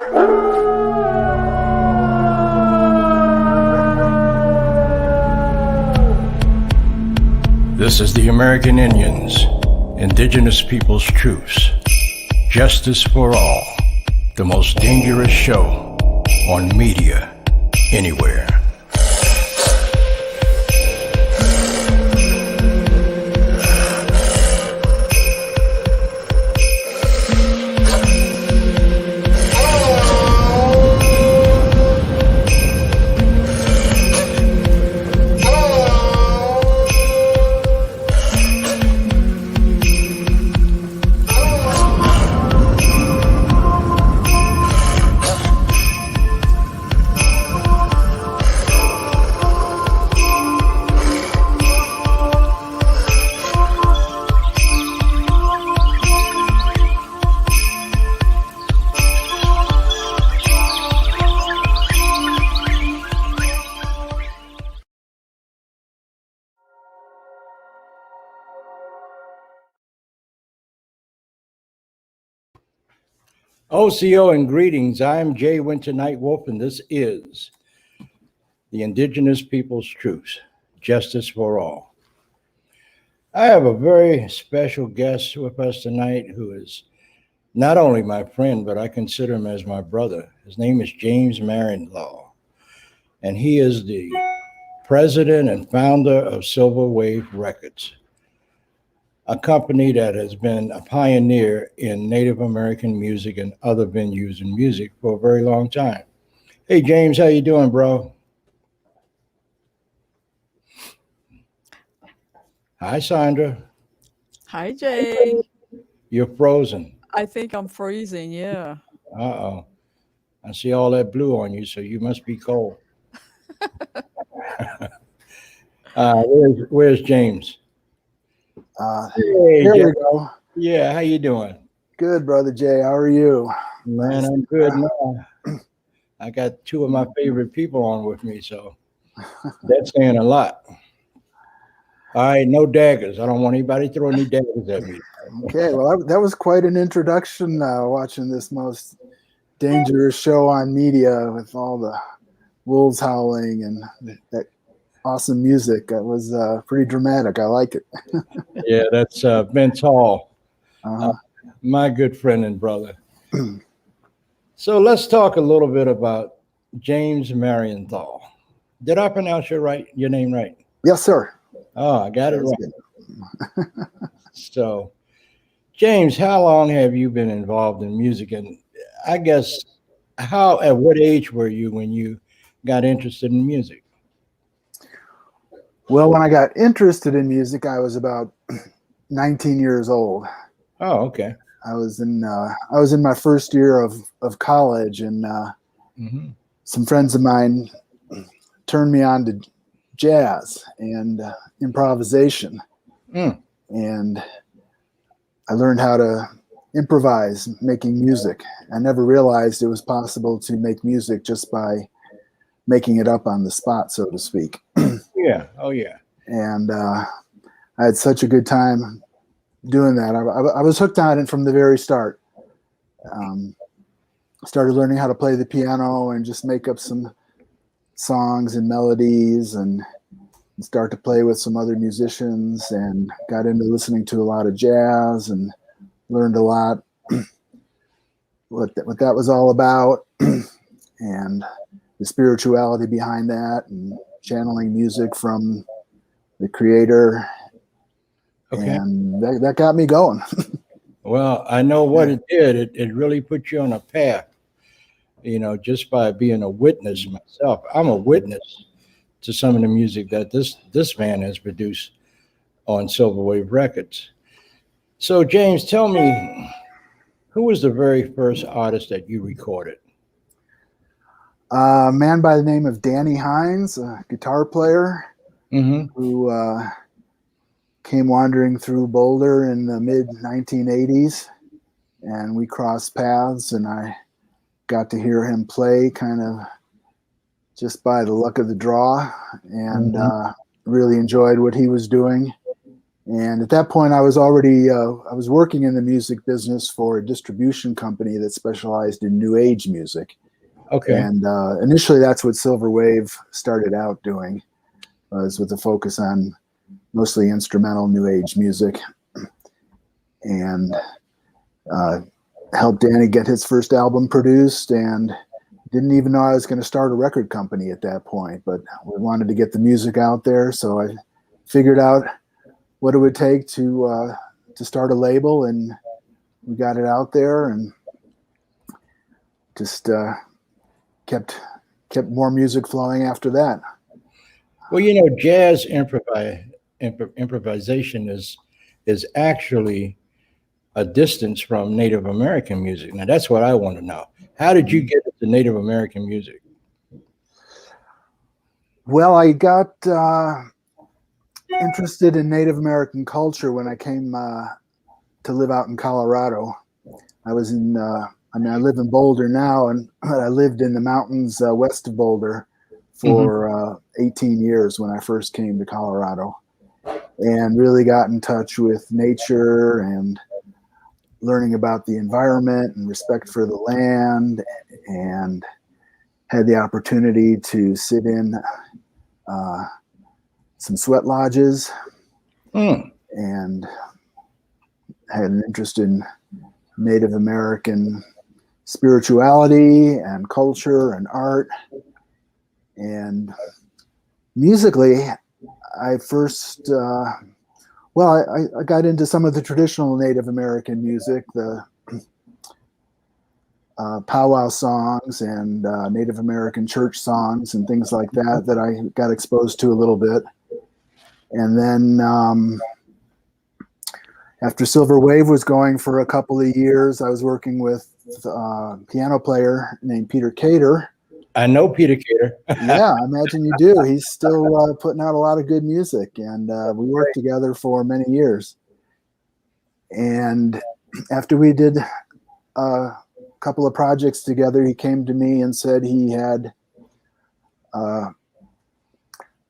This is the American Indians, Indigenous Peoples' Truce. Justice for all. The most dangerous show on media anywhere. OCO and greetings. I'm Jay Winter Nightwolf, and this is the Indigenous Peoples' Truce, Justice for All. I have a very special guest with us tonight who is not only my friend, but I consider him as my brother. His name is James MARIENTHAL, and he is the president and founder of Silver Wave Records, a company that has been a pioneer in Native American music and other venues in music for a very long time. Hey, James, how you doing, bro? Hi, Sandra. Hi, Jay. You're frozen. I think I'm freezing, yeah. Uh-oh. I see all that blue on you, so you must be cold. Where's James? Hey, there we go. Yeah, how you doing? Good, brother Jay. How are you? Man, I'm good now. I got two of my favorite people on with me, so that's saying a lot. All right, no daggers. I don't want anybody throwing any daggers at me. Okay, well, that was quite an introduction, watching this most dangerous show on media with all the wolves howling and that awesome music. That was pretty dramatic. I like it. Yeah, that's Vince Hall, my good friend and brother. So let's talk a little bit about James MARIENTHAL. Did I pronounce your name right? Yes, sir. Oh, I got it right. So, James, how long have you been involved in music? And I guess at what age were you when you got interested in music? Well, when I got interested in music, I was about 19 years old. Oh, okay. I was in my first year of college, and some friends of mine turned me on to jazz and improvisation, and I learned how to improvise making music. I never realized it was possible to make music just by making it up on the spot, so to speak. Yeah. Oh, yeah. And I had such a good time doing that. I was hooked on it from the very start. Started learning how to play the piano and just make up some songs and melodies and start to play with some other musicians, and got into listening to a lot of jazz and learned a lot what that was all about and the spirituality behind that, and channeling music from the creator. Okay. And that got me going. Well, I know what it did. It really put you on a path, just by being a witness myself. I'm a witness to some of the music that this man has produced on Silver Wave Records. So, James, tell me, who was the very first artist that you recorded? A man by the name of Danny Hines, a guitar player who came wandering through Boulder in the mid-1980s, and we crossed paths, and I got to hear him play kind of just by the luck of the draw, and really enjoyed what he was doing. And at that point, I was already I was working in the music business for a distribution company that specialized in new age music. Okay. And initially, that's what Silver Wave started out doing, was with a focus on mostly instrumental new age music, and helped Danny get his first album produced, and didn't even know I was going to start a record company at that point, but we wanted to get the music out there. So I figured out what it would take to start a label, and we got it out there, and just kept more music flowing after that. Well, you know, jazz improvisation is actually a distance from Native American music. Now, that's what I want to know. How did you get into Native American music? Well, I got interested in Native American culture when I came to live out in Colorado. I was in, I live in Boulder now, and I lived in the mountains west of Boulder for 18 years when I first came to Colorado, and really got in touch with nature and learning about the environment and respect for the land, and had the opportunity to sit in some sweat lodges and had an interest in Native American spirituality and culture and art. And musically, I first, I got into some of the traditional Native American music, the powwow songs and Native American church songs and things like that, that I got exposed to a little bit. And then after Silver Wave was going for a couple of years, I was working with a piano player named Peter Cater. I know Peter Cater. Yeah, I imagine you do. He's still putting out a lot of good music, and we worked together for many years. And after we did a couple of projects together, he came to me and said he had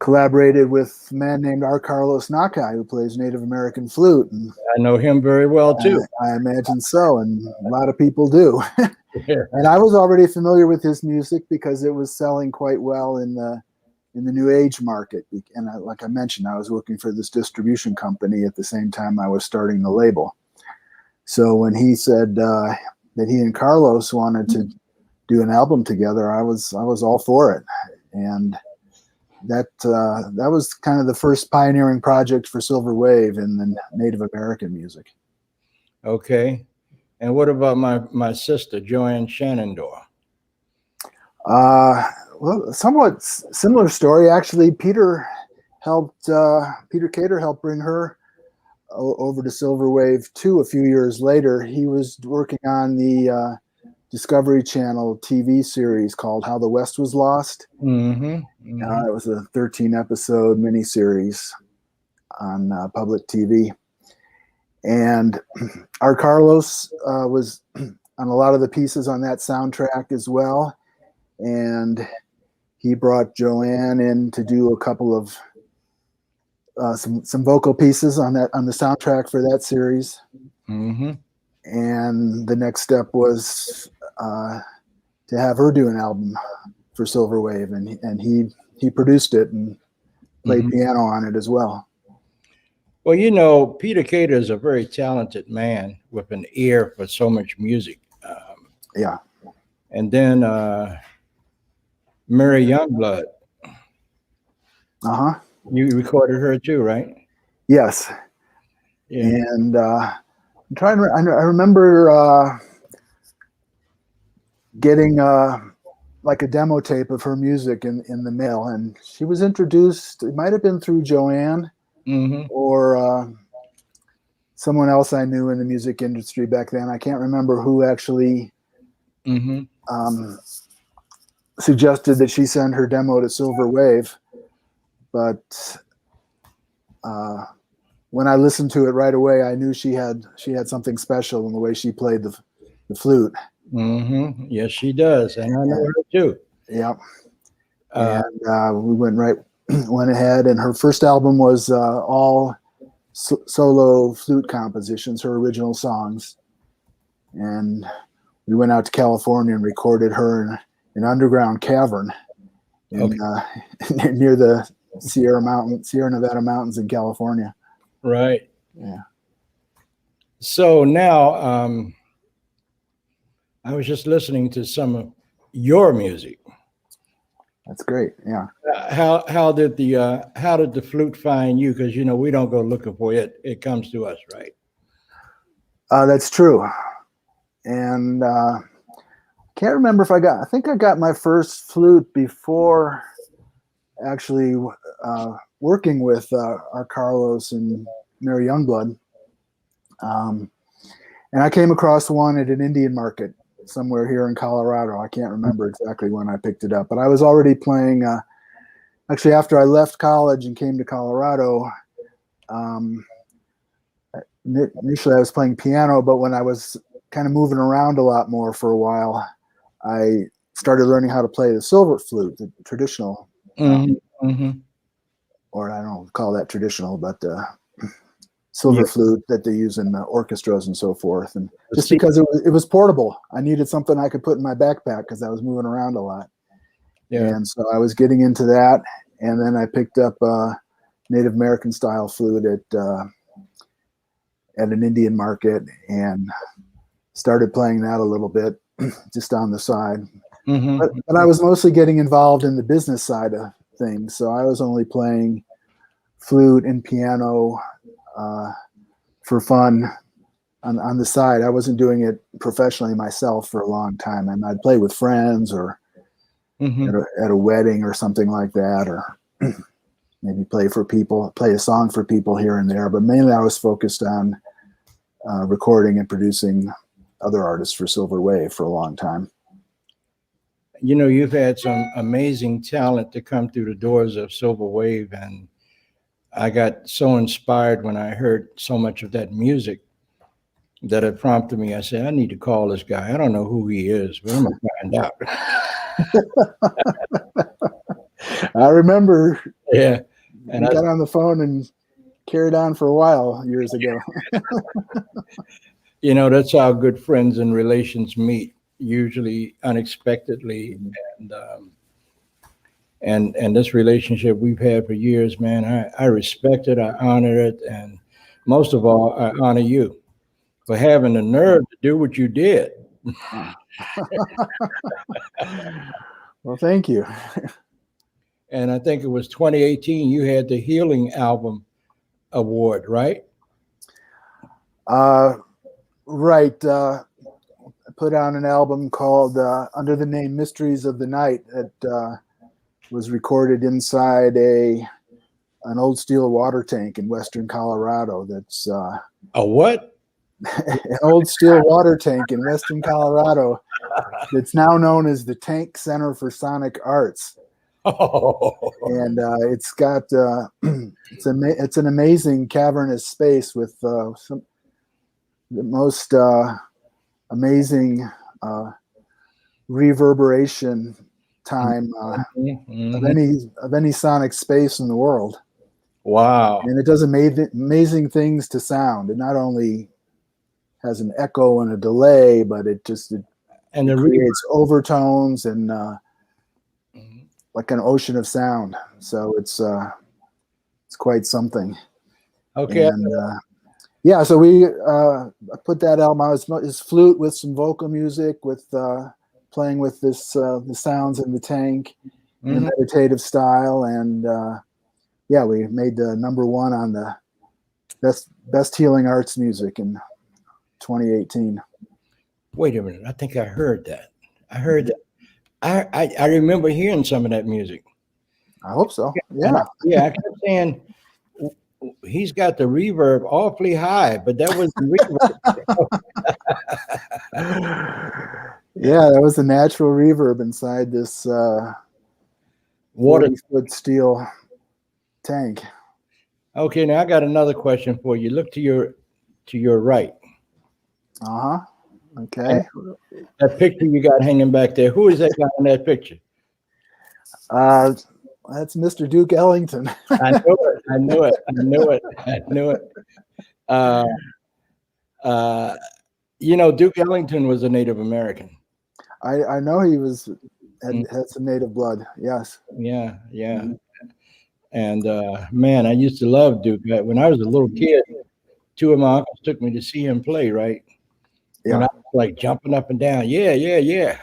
collaborated with a man named R.CARLOS, who plays Native American flute. And I know him very well too. I imagine so, and a lot of people do. Yeah. And I was already familiar with his music because it was selling quite well in the new age market. And like I mentioned, I was working for this distribution company at the same time I was starting the label. So when he said that he and Carlos wanted to do an album together, I was all for it. And that was kind of the first pioneering project for Silver Wave in the Native American music. Okay. And what about my sister, Joanne Shenandoah? Well, somewhat similar story. Actually, Peter Cater helped bring her over to Silver Wave too a few years later. He was working on the Discovery Channel TV series called How the West Was Lost. It was a 13-episode miniseries on public TV. And R.CARLOS was on a lot of the pieces on that soundtrack as well. And he brought Joanne in to do a couple of some vocal pieces on the soundtrack for that series. And the next step was to have her do an album for Silver Wave, and he produced it and played piano on it as well. Well, you know, Peter Cater is a very talented man with an ear for so much music. Yeah. And then Mary Youngblood. You recorded her too, right? Yes. Yeah. And I'm trying to. I remember getting like a demo tape of her music in the mail, and she was introduced. It might have been through Joanne or someone else I knew in the music industry back then. I can't remember who actually suggested that she send her demo to Silver Wave, but when I listened to it right away, I knew she had something special in the way she played the flute. Yes, she does, and I know her too. Yeah. And we went ahead, and her first album was all solo flute compositions, her original songs. And we went out to California and recorded her in an underground cavern in, near the Sierra Nevada mountains in California. Right. Yeah. So now, I was just listening to some of your music. That's great. Yeah. How did the flute find you? Because we don't go looking for it; it comes to us, right? That's true. And can't remember if I think I got my first flute before actually working with R.CARLOS and Mary Youngblood. And I came across one at an Indian market somewhere here in Colorado. I can't remember exactly when I picked it up, but I was already playing. Actually, after I left college and came to Colorado, initially I was playing piano, but when I was kind of moving around a lot more for a while, I started learning how to play the silver flute, the traditional, or I don't call that traditional, but silver flute that they use in the orchestras and so forth. And just because it was portable, I needed something I could put in my backpack because I was moving around a lot. Yeah. And so I was getting into that, and then I picked up Native American style flute at an Indian market and started playing that a little bit, just on the side. But I was mostly getting involved in the business side of things, so I was only playing flute and piano for fun on the side. I wasn't doing it professionally myself for a long time, and I'd play with friends or at a wedding or something like that, or maybe play a song for people here and there. But mainly I was focused on recording and producing other artists for Silver Wave for a long time. You've had some amazing talent to come through the doors of Silver Wave, and I got so inspired when I heard so much of that music that it prompted me. I said, I need to call this guy. I don't know who he is, but I'm going to find out. I remember. Yeah. And I got on the phone and carried on for a while years ago. That's how good friends and relations meet, usually unexpectedly. And this relationship we've had for years, man, I respect it, I honor it, and most of all, I honor you for having the nerve to do what you did. Well, thank you. And I think it was 2018, you had the Healing Album Award, right? Right. I put out an album called under the name Mysteries of the Night that was recorded inside an old steel water tank in western Colorado. That's a what? An old steel water tank in western Colorado that's now known as the Tank Center for Sonic Arts. Oh. And it's got it's an amazing cavernous space with some the most amazing reverberation time of any sonic space in the world. Wow. And it does amazing things to sound. It not only has an echo and a delay, but it creates overtones and like an ocean of sound. So it's quite something. Okay. And yeah, so we put that album out. It's flute with some vocal music, with playing with the sounds in the tank in a meditative style, and yeah, we made the #1 on the best healing arts music in 2018. Wait a minute, I think I heard that. I remember hearing some of that music. I hope so. Yeah. Yeah, I kept saying he's got the reverb awfully high, but that was the reverb. Yeah, that was the natural reverb inside this 40-foot steel tank. Okay, now I got another question for you. Look to your right. Okay. That picture you got hanging back there. Who is that guy in that picture? That's Mr. Duke Ellington. I knew it. I knew it. I knew it. I knew it. Duke Ellington was a Native American. I know he had some native blood. Yes. Yeah, yeah. And man, I used to love Duke. When I was a little kid, two of my uncles took me to see him play, right? Yeah. And I was like jumping up and down. Yeah, yeah, yeah.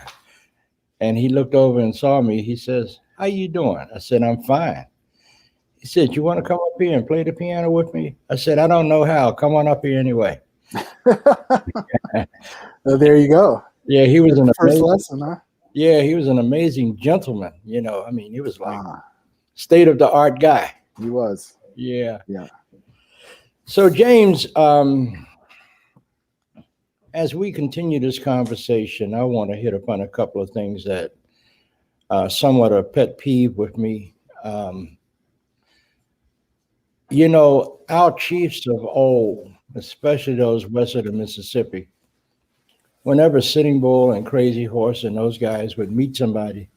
And he looked over and saw me. He says, "How you doing?" I said, "I'm fine." He said, "You want to come up here and play the piano with me?" I said, "I don't know how. Come on up here anyway." Well, there you go. Yeah, he was an First amazing lesson, huh? Yeah, he was an amazing gentleman. I mean, he was like state of the art guy. He was. Yeah. Yeah. So James, as we continue this conversation, I want to hit upon a couple of things that somewhat a pet peeve with me. Our chiefs of old, especially those west of the Mississippi, whenever Sitting Bull and Crazy Horse and those guys would meet somebody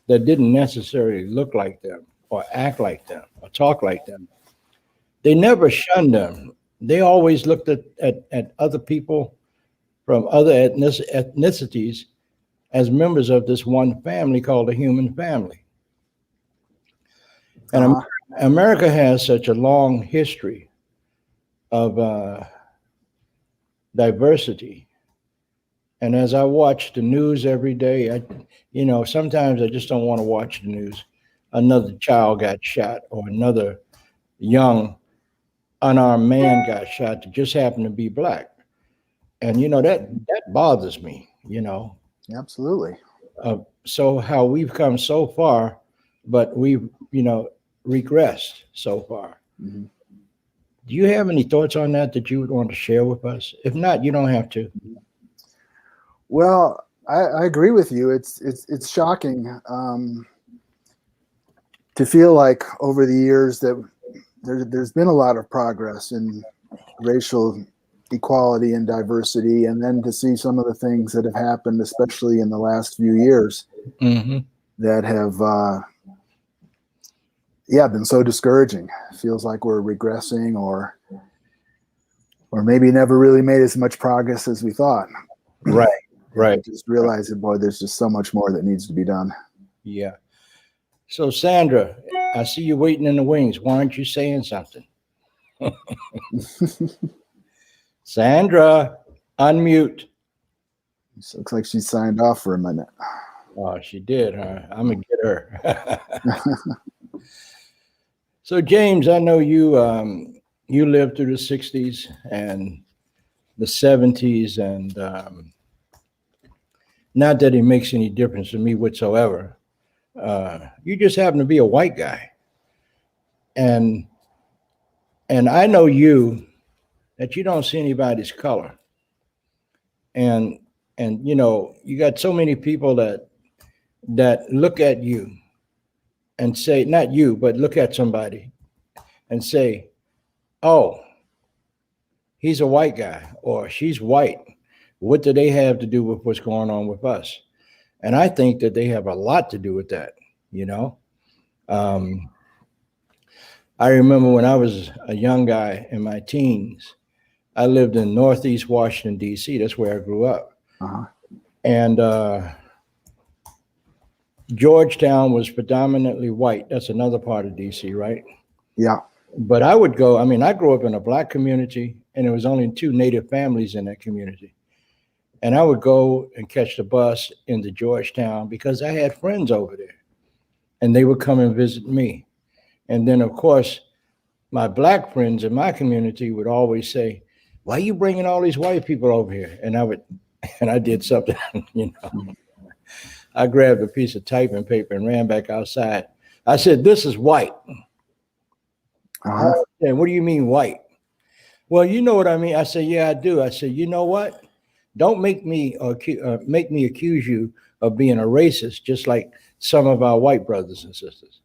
that didn't necessarily look like them or act like them or talk like them, they never shunned them. They always looked at other people from other ethnicities as members of this one family called the human family. And America has such a long history of diversity. And as I watch the news every day, sometimes I just don't want to watch the news. Another child got shot, or another young unarmed man got shot that just happened to be Black. And, that bothers me, Absolutely. So how we've come so far, but we've, regressed so far. Mm-hmm. Do you have any thoughts on that you would want to share with us? If not, you don't have to. Well, I agree with you. It's shocking to feel like over the years that there's been a lot of progress in racial equality and diversity, and then to see some of the things that have happened, especially in the last few years, that have been so discouraging. It feels like we're regressing, or maybe never really made as much progress as we thought. Right. I just realized that, boy, there's just so much more that needs to be done. Yeah. So Sandra, I see you waiting in the wings. Why aren't you saying something? Sandra, unmute. It looks like she signed off for a minute. Oh, she did, huh? I'm gonna get her. So James, I know you lived through the 60s and the 70s, and not that it makes any difference to me whatsoever. You just happen to be a white guy. And I know that you don't see anybody's color. And you got so many people that look at you and say, not you, but look at somebody and say, "Oh, he's a white guy," or "She's white. What do they have to do with what's going on with us?" And I think that they have a lot to do with that, I remember when I was a young guy in my teens, I lived in Northeast Washington, D.C. That's where I grew up. And Georgetown was predominantly white. That's another part of D.C., right? Yeah. But I would go, I grew up in a Black community, and there was only 2 Native families in that community. And I would go and catch the bus into Georgetown because I had friends over there, and they would come and visit me. And then, of course, my Black friends in my community would always say, "Why are you bringing all these white people over here?" And I did something, I grabbed a piece of typing paper and ran back outside. I said, "This is white." And what do you mean white? "Well, you know what I mean." I said, "Yeah, I do." I said, "You know what? Don't make me accuse you of being a racist, just like some of our white brothers and sisters."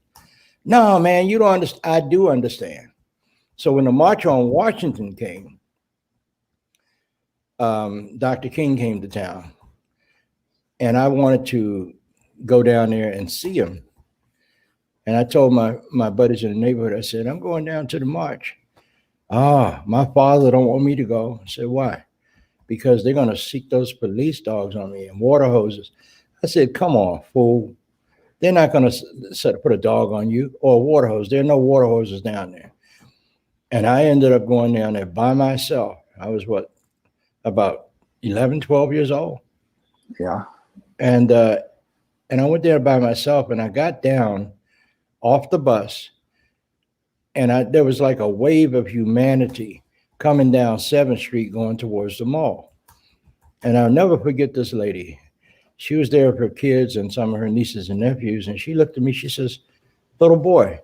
"No, man, you don't understand." "I do understand." So when the March on Washington came, Dr. King came to town, and I wanted to go down there and see him. And I told my buddies in the neighborhood, I said, I'm going down to the march. Ah, my father don't want me to go. I said, why? Because they're going to seek those police dogs on me and water hoses. I said, come on, fool. They're not going to put a dog on you or a water hose. There are no water hoses down there. And I ended up going down there by myself. I was about 11, 12 years old. Yeah. And I went there by myself, and I got down off the bus, and there was like a wave of humanity coming down 7th Street going towards the mall. And I'll never forget this lady. She was there with her kids and some of her nieces and nephews, and she looked at me, she says, little boy,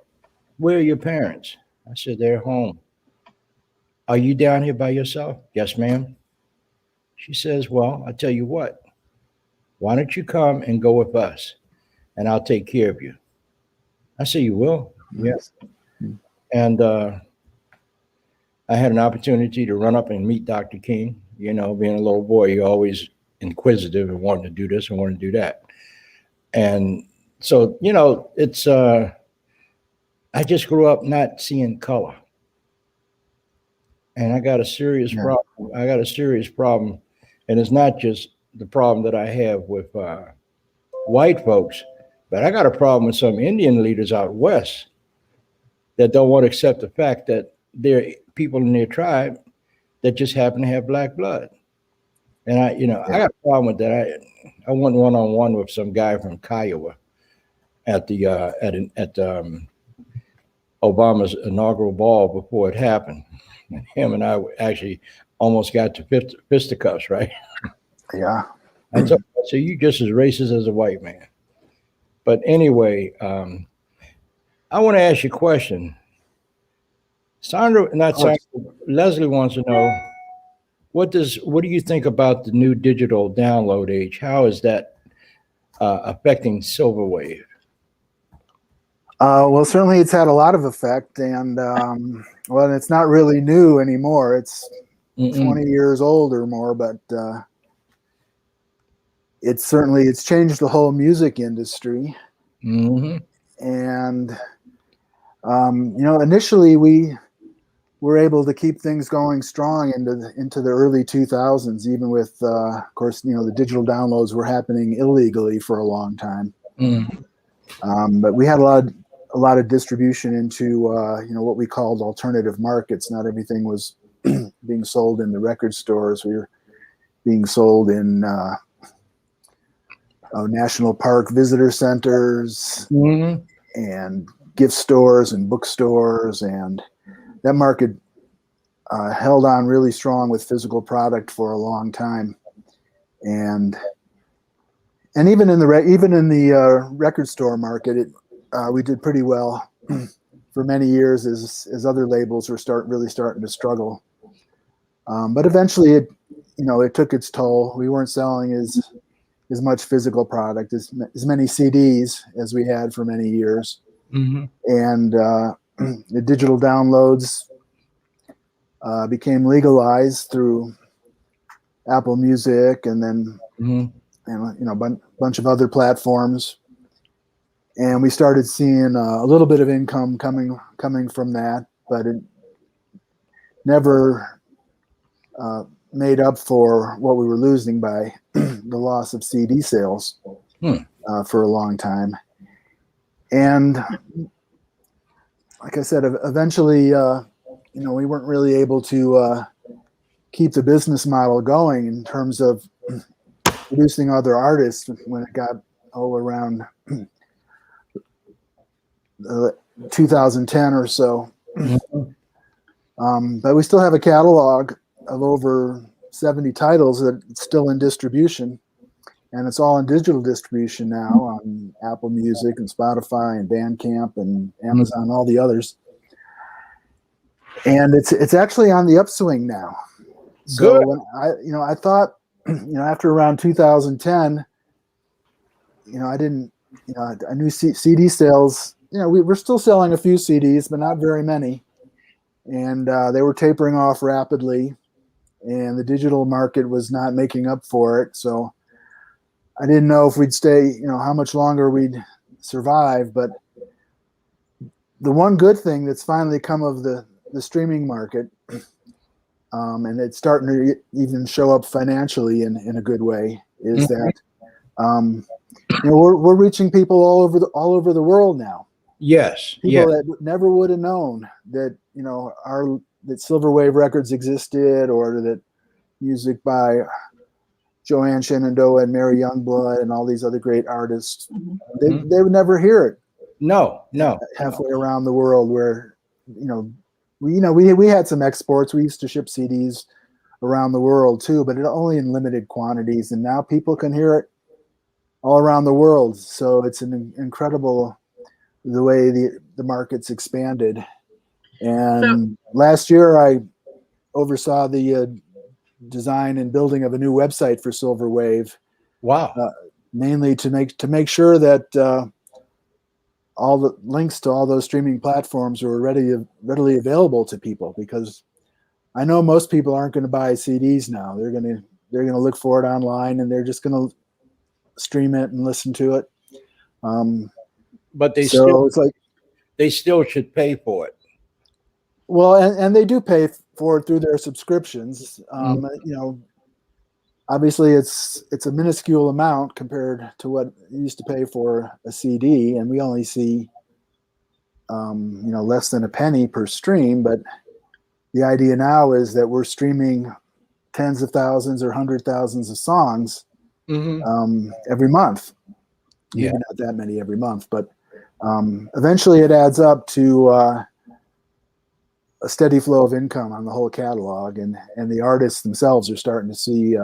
where are your parents? I said, they're home. Are you down here by yourself? Yes, ma'am. She says, well, I tell you what, why don't you come and go with us, and I'll take care of you. I said, you will? Yes. And I had an opportunity to run up and meet Dr. King. You know, being a little boy, you're always inquisitive and wanting to do this and wanting to do that. And so, you know, it's, I just grew up not seeing color. And I got a serious problem. I got a serious problem. And it's not just the problem that I have with white folks, but I got a problem with some Indian leaders out west that don't want to accept the fact that there are people in their tribe that just happen to have black blood. And I got a problem with that. I went one-on-one with some guy from Kiowa at the Obama's inaugural ball before it happened. And him and I actually almost got to fisticuffs, right? Yeah. I said, you just as racist as a white man. But anyway, I want to ask you a question. Leslie wants to know, what do you think about the new digital download age? How is that affecting Silverwave? Well, certainly it's had a lot of effect, and well, it's not really new anymore. It's 20 years old or more, but it's changed the whole music industry. Mm-hmm. And you know, initially we were able to keep things going strong into the early 2000s, even with of course, you know, the digital downloads were happening illegally for a long time. Mm-hmm. But we had a lot of distribution into you know, what we called alternative markets. Not everything was being sold in the record stores. We were being sold in national park visitor centers, Mm-hmm. and gift stores and bookstores, and that market held on really strong with physical product for a long time. And even in the record store market, we did pretty well for many years as other labels were really starting to struggle. But eventually it took its toll. We weren't selling as much physical product, as many CDs as we had for many years. Mm-hmm. And the digital downloads became legalized through Apple Music, and then bunch of other platforms. And we started seeing a little bit of income coming from that, but it never made up for what we were losing by the loss of CD sales for a long time. And like I said, eventually, we weren't really able to keep the business model going in terms of producing other artists when it got around 2010 or so. But we still have a catalog of over 70 titles that's still in distribution, and it's all in digital distribution now on Apple Music and Spotify and Bandcamp and Amazon, all the others. And it's actually on the upswing now. So when I thought, after around 2010, I knew CD sales, we were still selling a few CDs, but not very many. And they were tapering off rapidly, and the digital market was not making up for it. So I didn't know if we'd stay, how much longer we'd survive. But the one good thing that's finally come of the streaming market, and it's starting to even show up financially in a good way, is that we're reaching people all over the world now. Yes. People Yes. that never would have known that that Silver Wave Records existed, or that music by Joanne Shenandoah and Mary Youngblood and all these other great artists, they would never hear it. No. Halfway around the world, where we had some exports. We used to ship CDs around the world too, but only in limited quantities. And now people can hear it all around the world. So it's an incredible the way the market's expanded. And last year I oversaw the design and building of a new website for Silver Wave. Wow. Mainly to make sure that all the links to all those streaming platforms were readily available to people, because I know most people aren't going to buy CDs now. They're going to look for it online, and they're just going to stream it and listen to it. But they still should pay for it. Well, and they do pay for it through their subscriptions. Obviously it's a minuscule amount compared to what you used to pay for a CD, and we only see less than a penny per stream. But the idea now is that we're streaming tens of thousands or hundred thousands of songs every month. Yeah. Maybe not that many every month, but eventually it adds up to a steady flow of income on the whole catalog, and the artists themselves are starting to see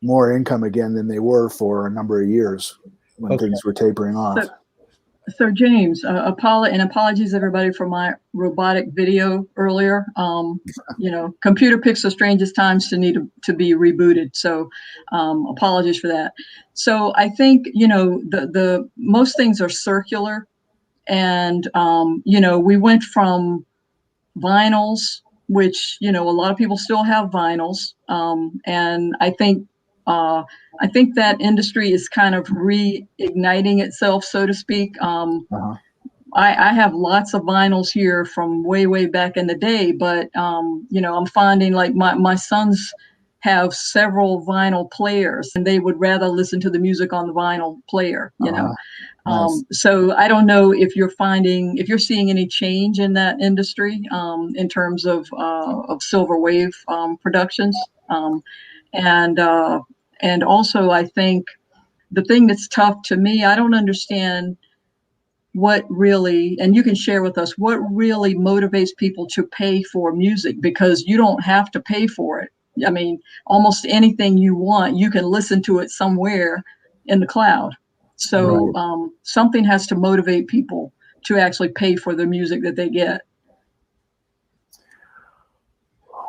more income again than they were for a number of years when things were tapering off. So James, apologies everybody for my robotic video earlier. Computer picks the strangest times to need to be rebooted. So apologies for that. So I think, the most things are circular, and, we went from vinyls, which, a lot of people still have vinyls. And I think that industry is kind of reigniting itself, so to speak. I have lots of vinyls here from way back in the day, but I'm finding like my sons have several vinyl players, and they would rather listen to the music on the vinyl player. Nice. So I don't know if you're seeing any change in that industry in terms of Silver Wave productions. And also, I think the thing that's tough to me, I don't understand what really, and you can share with us, what really motivates people to pay for music, because you don't have to pay for it. I mean, almost anything you want, you can listen to it somewhere in the cloud. So Right. Something has to motivate people to actually pay for the music that they get.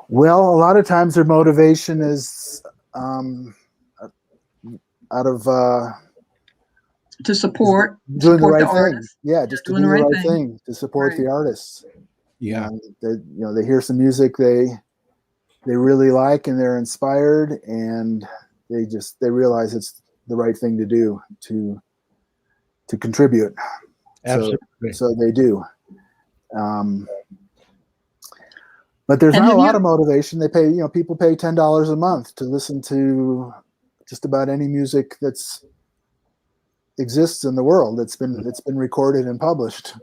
Well, a lot of times their motivation is out of To support doing the right the thing. artist. Yeah, just to do the right thing to support Right. the artists. Yeah. They hear some music they really like, and they're inspired, and they realize it's the right thing to do to contribute. Absolutely. So they do. But there's not a lot of motivation. They pay, people pay $10 a month to listen to just about any music that's exists in the world that's been recorded and published.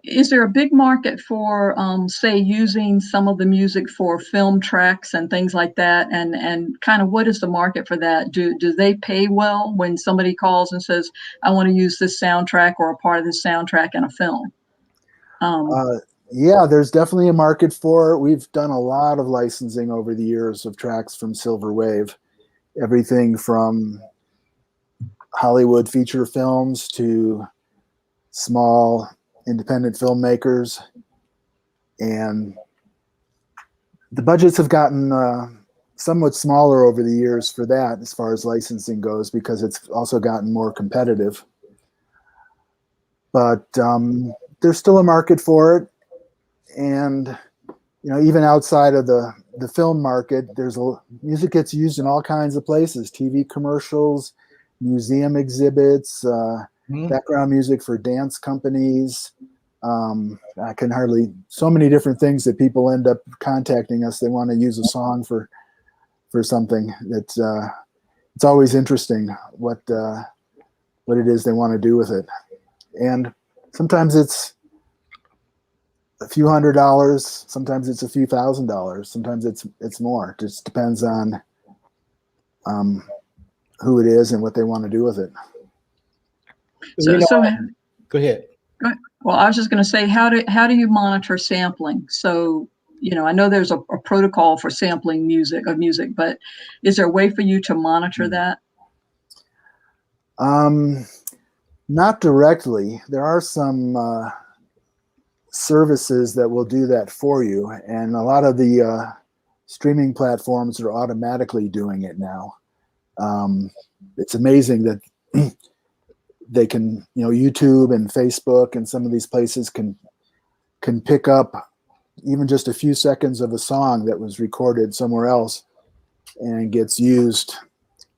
Is there a big market for, say, using some of the music for film tracks and things like that? And kind of what is the market for that? Do they pay well when somebody calls and says, I want to use this soundtrack or a part of this soundtrack in a film? Yeah, there's definitely a market for it. We've done a lot of licensing over the years of tracks from Silver Wave. Everything from Hollywood feature films to small independent filmmakers, and the budgets have gotten somewhat smaller over the years for that as far as licensing goes, because it's also gotten more competitive. But there's still a market for it, and even outside of the film market, music gets used in all kinds of places: TV commercials, museum exhibits, Mhm. background music for dance companies. I can hardly, so many different things that people end up contacting us. They want to use a song for something. That's it's always interesting what it is they want to do with it. And sometimes it's a few $100s, sometimes it's a few $1,000s, sometimes it's more. It just depends on who it is and what they want to do with it. So, Go ahead. well, I was just going to say, how do you monitor sampling? So, I know there's a protocol for sampling music, but is there a way for you to monitor that? Not directly. There are some services that will do that for you, and a lot of the streaming platforms are automatically doing it now. It's amazing that they can, YouTube and Facebook and some of these places can pick up even just a few seconds of a song that was recorded somewhere else and gets used,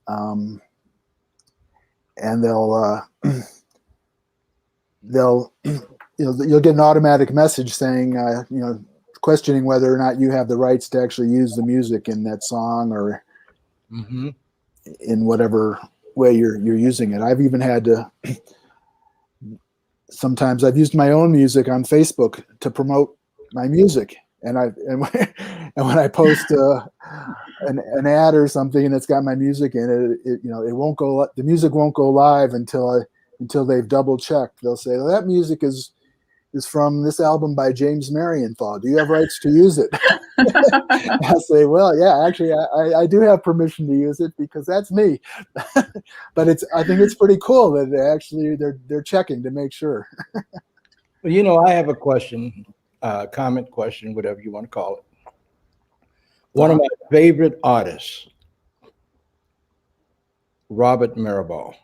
and they'll you'll get an automatic message saying, questioning whether or not you have the rights to actually use the music in that song or in whatever way you're using it. I've even had to, sometimes I've used my own music on Facebook to promote my music. And when I post an ad or something and it's got my music in it, it won't go, the music won't go live until they've double checked. They'll say, well, that music is from this album by James Marienthal. Do you have rights to use it? I say, well, yeah, actually, I do have permission to use it because that's me. But I think it's pretty cool that they're checking to make sure. Well, I have a question, comment question, whatever you want to call it. One of my favorite artists, Robert Mirabel.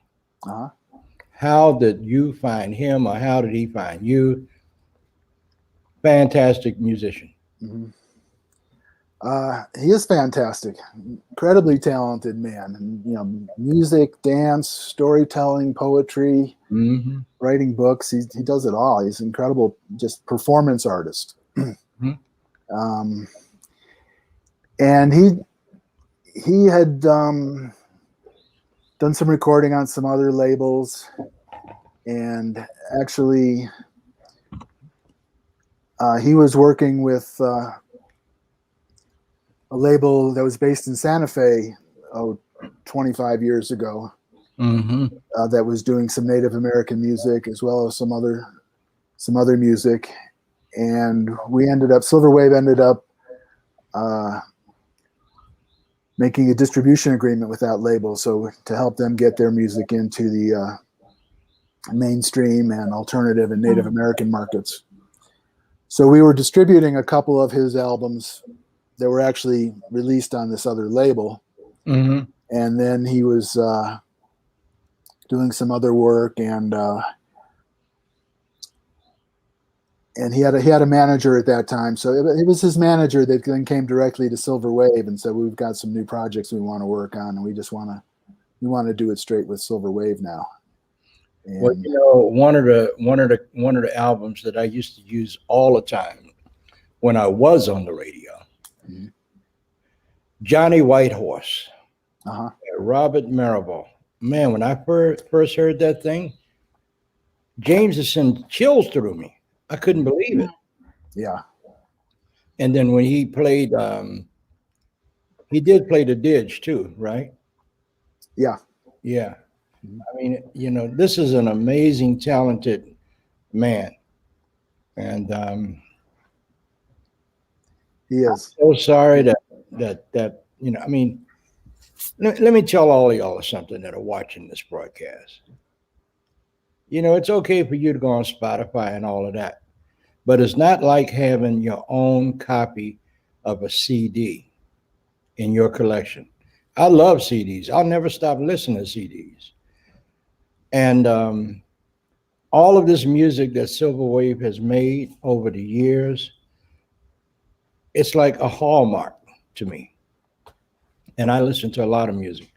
How did you find him, or how did he find you? Fantastic musician. He is fantastic, incredibly talented man. And, music, dance, storytelling, poetry, writing books. He does it all. He's an incredible, just performance artist. And he had done some recording on some other labels, and actually he was working with a label that was based in Santa Fe 25 years ago, that was doing some Native American music as well as some other music. And Silver Wave ended up making a distribution agreement with that label, so to help them get their music into the mainstream and alternative and Native American markets. So we were distributing a couple of his albums that were actually released on this other label. And then he was doing some other work, and he had a manager at that time. So it was his manager that then came directly to Silver Wave and said, we've got some new projects we want to work on, and we want to do it straight with Silver Wave now. And, well, one of the albums that I used to use all the time when I was on the radio, Johnny Whitehorse, Robert Mirabel. Man, when I first heard that thing, James has sent chills through me. I couldn't believe it. Yeah. And then when he played, he did play the Didge too, right? Yeah. Yeah. I mean, this is an amazing, talented man. And he is. I'm so sorry that I mean, let me tell all of y'all something that are watching this broadcast. It's okay for you to go on Spotify and all of that, but it's not like having your own copy of a CD in your collection. I love CDs. I'll never stop listening to CDs. And all of this music that Silver Wave has made over the years, it's like a hallmark to me. And I listen to a lot of music.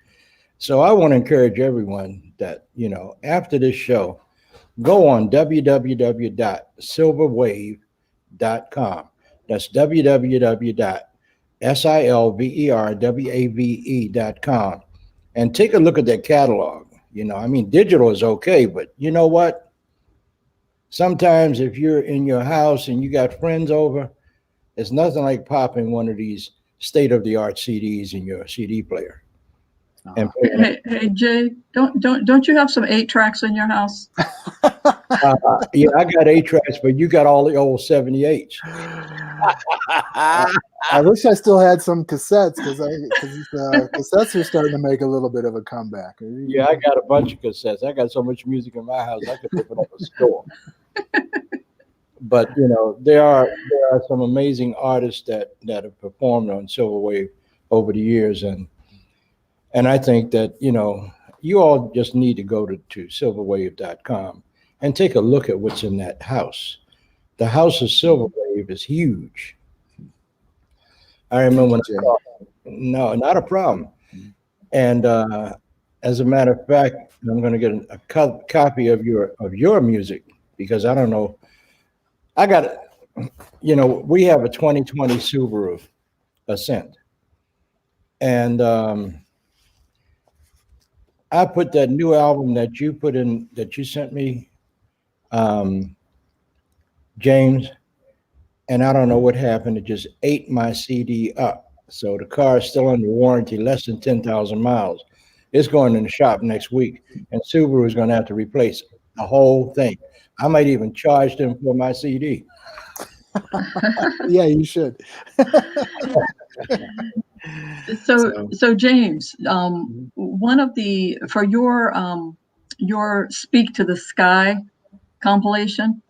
So I want to encourage everyone that, you know, after this show, go on www.silverwave.com. That's www.silverwave.com, and take a look at their catalog. You know, I mean, digital is okay, but you know what? Sometimes if you're in your house and you got friends over, it's nothing like popping one of these state-of-the-art CDs in your CD player. And Hey, Jay, don't you have some 8 tracks in your house? yeah, I got 8 tracks, but you got all the old 78s. I wish I still had some cassettes because cassettes are starting to make a little bit of a comeback. Yeah, I got a bunch of cassettes. I got so much music in my house, I could open up a store. But you know, there are some amazing artists that have performed on Silverwave over the years, and I think that, you know, you all just need to go to silverwave.com and take a look at what's in that house. The house of Silverwave is huge. I remember when no, not a problem. And as a matter of fact, I'm going to get a copy of your music, because I don't know. I got, you know, we have a 2020 Subaru Ascent, and I put that new album that you put in, that you sent me, James, and I don't know what happened. It just ate my CD up. So the car is still under warranty, less than 10,000 miles. It's going in the shop next week, and Subaru is going to have to replace the whole thing. I might even charge them for my CD. Yeah, you should. So James, one of the, for your Speak to the Sky compilation,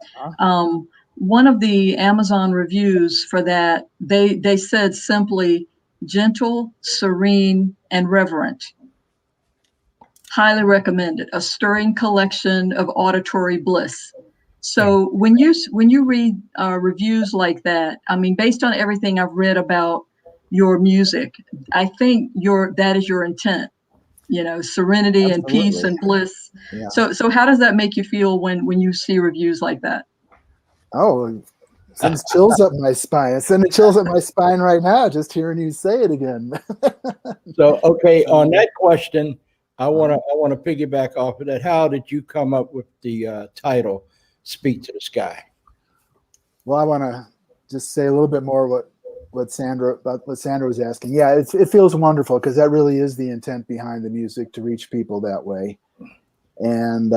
one of the Amazon reviews for that, they said simply gentle, serene, and reverent. Highly recommended. A stirring collection of auditory bliss. So when you read reviews like that, I mean, based on everything I've read about your music, I think that is your intent. You know, serenity and peace and bliss. Yeah. So how does that make you feel when you see reviews like that? Oh, it sends chills up my spine. It's sending chills up my spine right now just hearing you say it again. So, okay, on that question, I want to piggyback off of that. How did you come up with the title "Speak to the Sky"? Well, I want to just say a little bit more what Sandra was asking. Yeah, it feels wonderful because that really is the intent behind the music, to reach people that way. And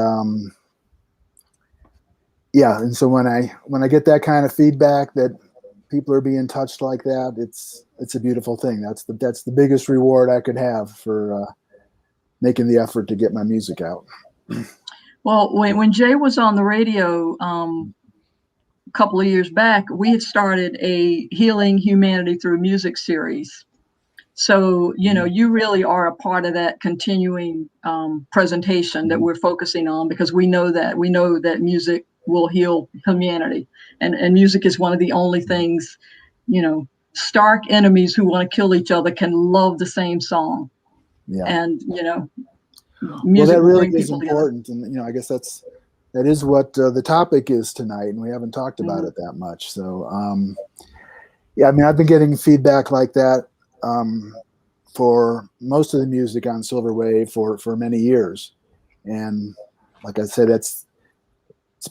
yeah, and so when I get that kind of feedback that people are being touched like that, it's a beautiful thing. That's the biggest reward I could have for making the effort to get my music out. Well, when Jay was on the radio a couple of years back, we had started a Healing Humanity Through Music series. So, you know, you really are a part of that continuing presentation that we're focusing on, because we know that music will heal humanity. And music is one of the only things, you know, stark enemies who want to kill each other can love the same song. Yeah. And, you know, music, well, that really is important. Together. And, you know, I guess that is what the topic is tonight, and we haven't talked about it that much. So, yeah, I mean, I've been getting feedback like that for most of the music on Silverwave for many years. And like I said, it's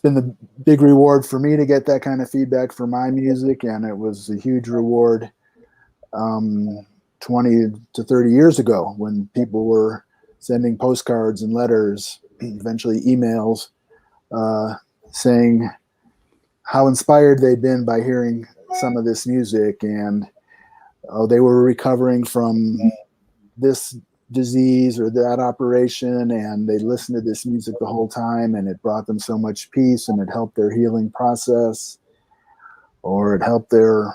been the big reward for me to get that kind of feedback for my music, and it was a huge reward 20 to 30 years ago when people were sending postcards and letters, eventually emails, saying how inspired they'd been by hearing some of this music, and they were recovering from this disease or that operation, and they listened to this music the whole time, and it brought them so much peace, and it helped their healing process, or it helped their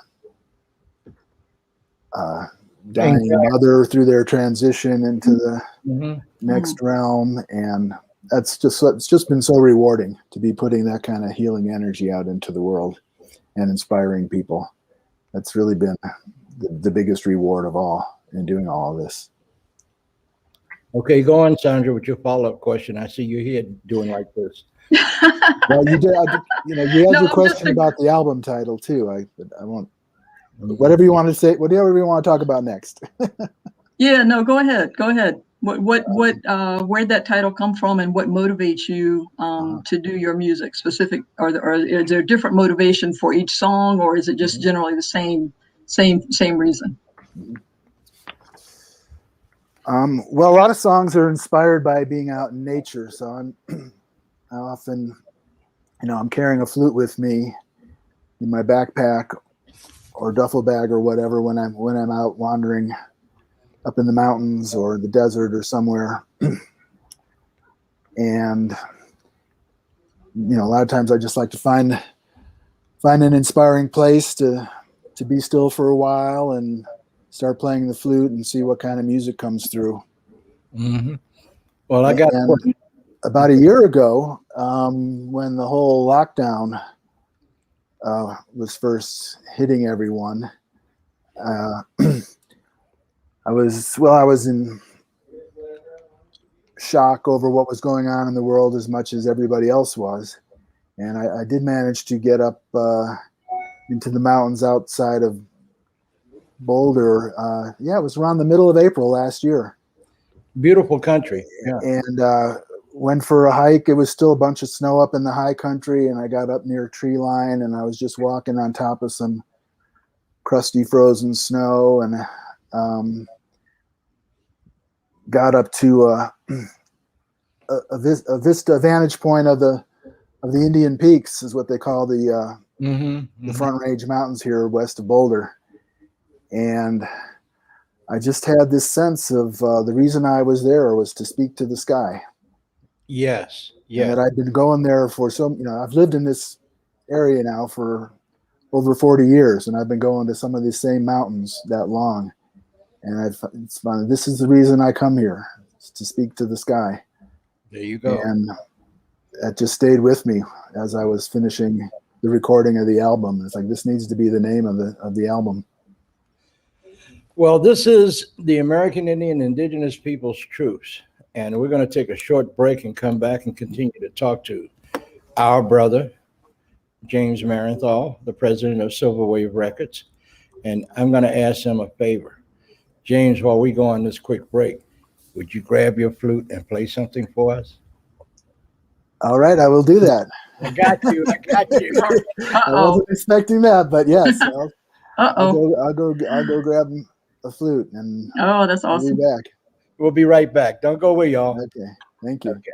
dying mother through their transition into the next realm. And it's just been so rewarding to be putting that kind of healing energy out into the world and inspiring people. That's really been the biggest reward of all in doing all of this. Okay, go on, Sandra, with your follow-up question. I see you here doing like this. Well, you did. You know, you had No, your I'm question just about the album title too. I won't. Whatever you want to say, whatever you want to talk about next. Yeah, no, go ahead. Go ahead. Where'd that title come from, and what motivates you to do your music specific, or is there different motivation for each song, or is it just generally the same reason? Well, a lot of songs are inspired by being out in nature. So I often, I'm carrying a flute with me in my backpack or duffel bag or whatever when I'm out wandering up in the mountains or the desert or somewhere. And a lot of times I just like to find an inspiring place to be still for a while and start playing the flute and see what kind of music comes through. Mm-hmm. Well, I got and about a year ago, when the whole lockdown was first hitting everyone, I was in shock over what was going on in the world as much as everybody else was. And I did manage to get up into the mountains outside of Boulder. It was around the middle of April last year. beautiful country. Yeah. And went for a hike. It was still a bunch of snow up in the high country, and I got up near a tree line, and I was just walking on top of some crusty frozen snow, and got up to a vantage point of the Indian Peaks, is what they call the Front Range Mountains here west of Boulder. And I just had this sense of the reason I was there was to speak to the sky. Yes. And that I'd been going there for I've lived in this area now for over 40 years, and I've been going to some of these same mountains that long. And it's fun. This is the reason I come here, to speak to the sky. There you go. And that just stayed with me as I was finishing the recording of the album. It's like, this needs to be the name of the album. Well, this is the American Indian Indigenous Peoples Truce, and we're going to take a short break and come back and continue to talk to our brother, James Marienthal, the president of Silver Wave Records. And I'm going to ask him a favor. James, while we go on this quick break, would you grab your flute and play something for us? All right, I will do that. I got you. I wasn't expecting that, but yes. Uh-oh. I'll go grab a flute, and That's awesome. I'll be back. We'll be right back. Don't go away, y'all. Okay, thank you. Okay.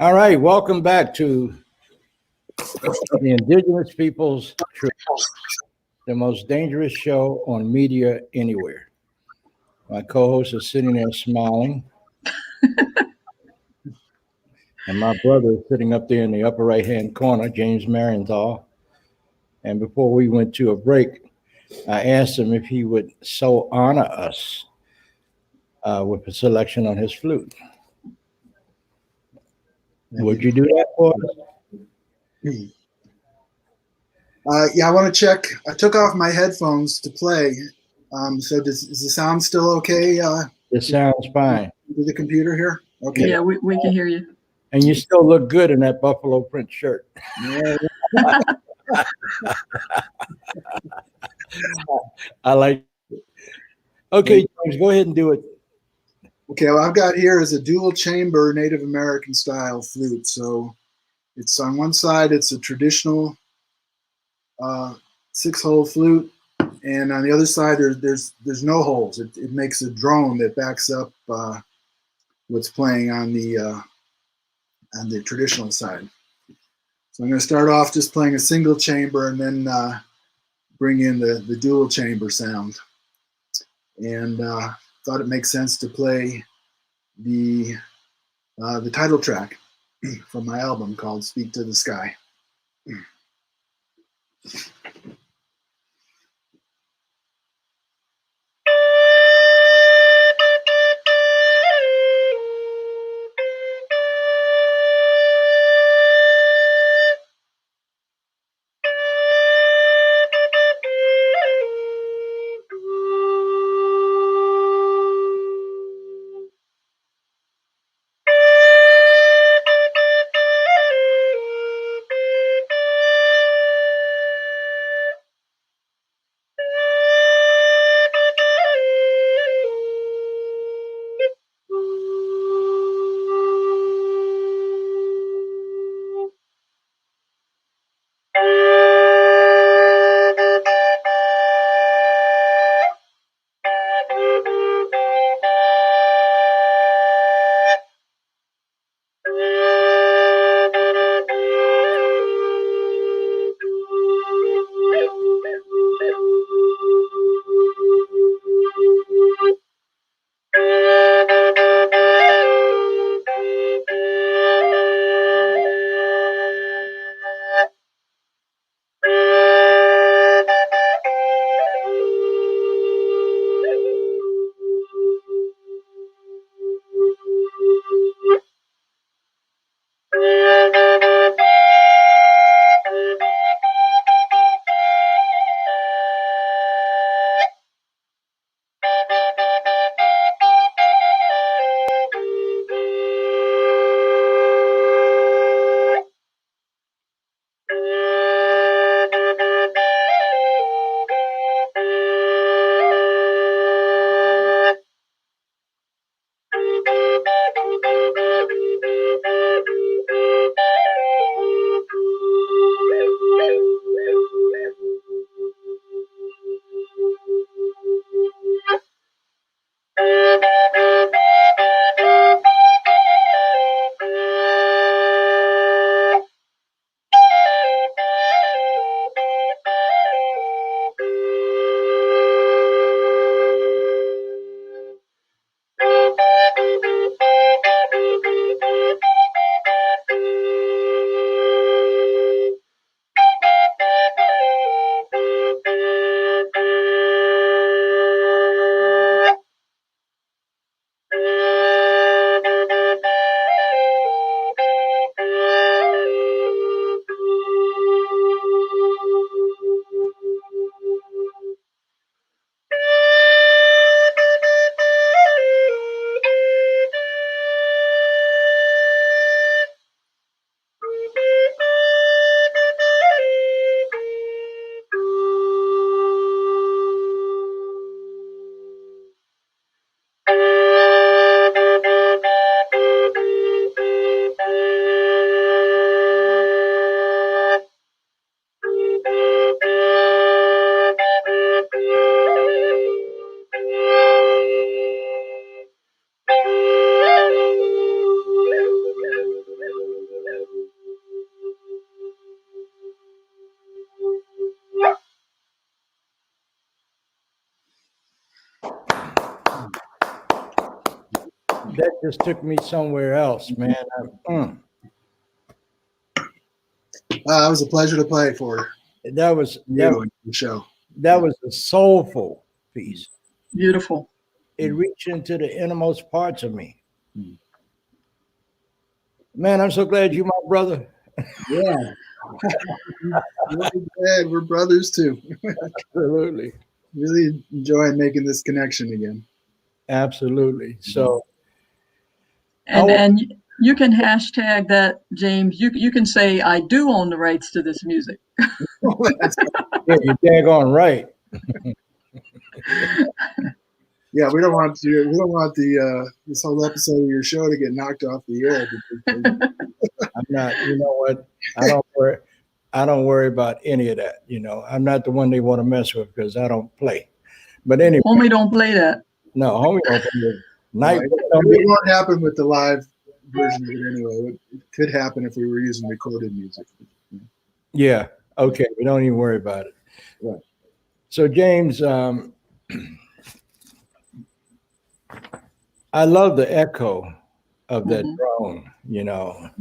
All right, welcome back to the Indigenous Peoples Truth, the most dangerous show on media anywhere. My co-host is sitting there smiling, and my brother is sitting up there in the upper right-hand corner, James Marienthal. And before we went to a break, I asked him if he would so honor us with a selection on his flute. Would you do that for us? Yeah, I want to check. I took off my headphones to play. So is the sound still okay? It sounds fine. To the computer here? Okay. Yeah, we can hear you. And you still look good in that buffalo print shirt. I like it. Okay, James, go ahead and do it. Okay, what I've got here is a dual chamber Native American style flute. So it's on one side, it's a traditional 6-hole flute, and on the other side, there's no holes. It makes a drone that backs up what's playing on the traditional side. So I'm going to start off just playing a single chamber and then bring in the dual chamber sound. And thought it makes sense to play the title track from my album called Speak to the Sky. that just took me somewhere else, man. It was a pleasure to play for That was you and the show. that was a soulful piece. Beautiful. It reached into the innermost parts of me. Man, I'm so glad you're my brother. Yeah. We're brothers too. Absolutely. Really enjoying making this connection again. Absolutely. So And you can hashtag that, James. You can say, I do own the rights to this music. yeah, you're daggone right. Yeah, we don't want the this whole episode of your show to get knocked off the air. I'm not, you know what? I don't worry about any of that. You know, I'm not the one they want to mess with because I don't play. But anyway, Homie don't play that. no, homie don't play. It won't happen with the live version of it anyway. It could happen if we were using recorded music. Yeah. Okay. We don't even worry about it. Right. So James, I love the echo of that drone, you know.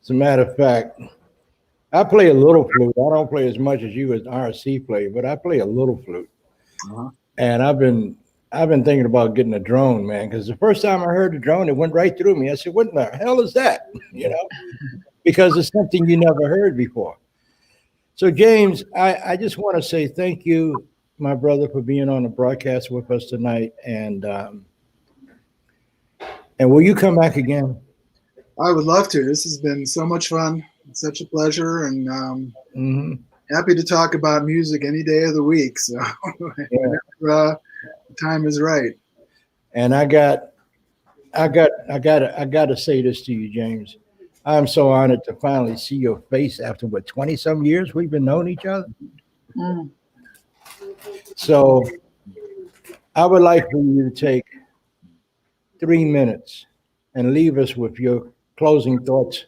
As a matter of fact, I play a little flute. I don't play as much as you as RC play, but I play a little flute. And I've been thinking about getting a drone, man, because the first time I heard the drone, it went right through me. I said, what in the hell is that? You know, because it's something you never heard before. So James, I just want to say thank you, my brother, for being on the broadcast with us tonight. And will you come back again? I would love to. This has been so much fun. It's such a pleasure, and happy to talk about music any day of the week. So whenever time is right. And I got to say this to you, James. I'm so honored to finally see your face after what 20-some years we've been knowing each other. So I would like for you to take 3 minutes and leave us with your closing thoughts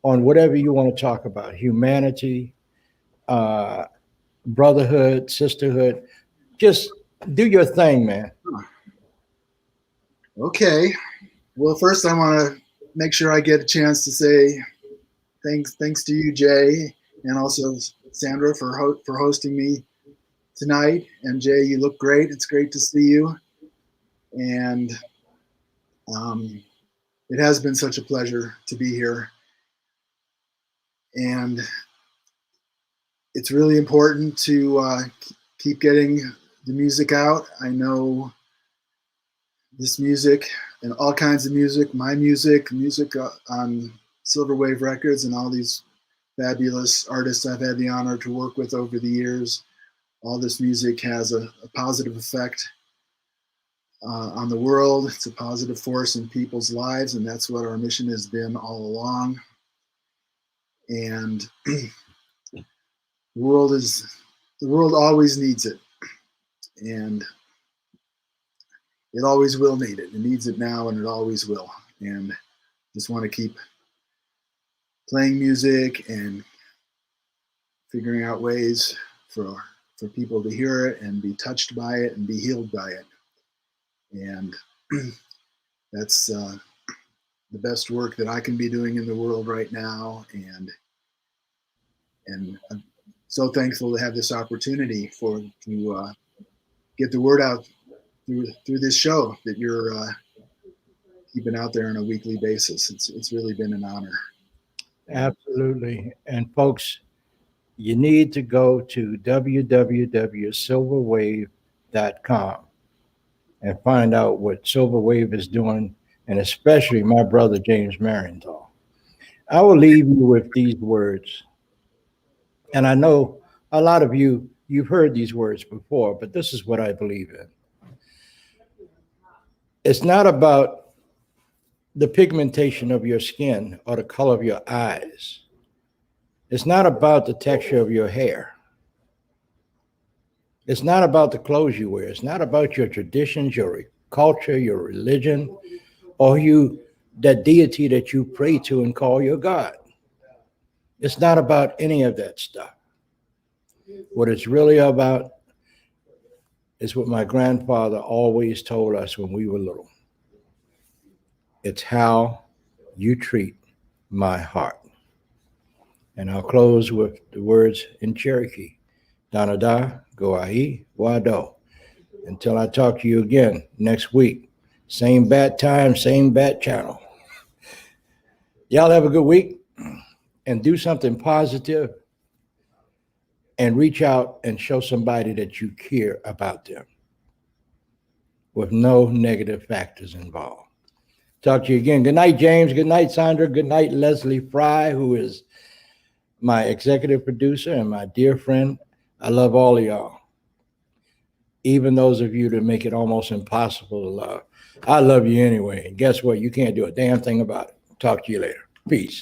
on whatever you want to talk about: humanity, brotherhood, sisterhood. Just do your thing, man. Okay. Well, first I want to make sure I get a chance to say thanks to you, Jay, and also Sandra for hosting me tonight. And Jay, you look great. It's great to see you. And it has been such a pleasure to be here. And it's really important to keep getting the music out. I know this music and all kinds of music, my music on Silver Wave Records, and all these fabulous artists I've had the honor to work with over the years. All this music has a positive effect on the world. It's a positive force in people's lives, and that's what our mission has been all along. And the world always needs it, and it always will need it. It needs it now, and it always will. And just want to keep playing music and figuring out ways for people to hear it and be touched by it and be healed by it. And that's the best work that I can be doing in the world right now. And I'm so thankful to have this opportunity to get the word out through this show that you're keeping out there on a weekly basis. It's really been an honor. Absolutely. And folks, you need to go to www.silverwave.com and find out what Silverwave is doing, and especially my brother, James Marienthal. I will leave you with these words. And I know a lot of you've heard these words before, but this is what I believe in. It's not about the pigmentation of your skin or the color of your eyes. It's not about the texture of your hair. It's not about the clothes you wear. It's not about your traditions, your culture, your religion, or that deity that you pray to and call your God. It's not about any of that stuff. What it's really about is what my grandfather always told us when we were little. It's how you treat my heart. And I'll close with the words in Cherokee. Danada, Goa'i, Wado. Until I talk to you again next week. Same bat time, same bat channel. Y'all have a good week and do something positive and reach out and show somebody that you care about them with no negative factors involved. Talk to you again. Good night, James. Good night, Sandra. Good night, Leslie Fry, who is my executive producer and my dear friend. I love all of y'all, even those of you that make it almost impossible to love. I love you anyway. And guess what? You can't do a damn thing about it. Talk to you later. Peace.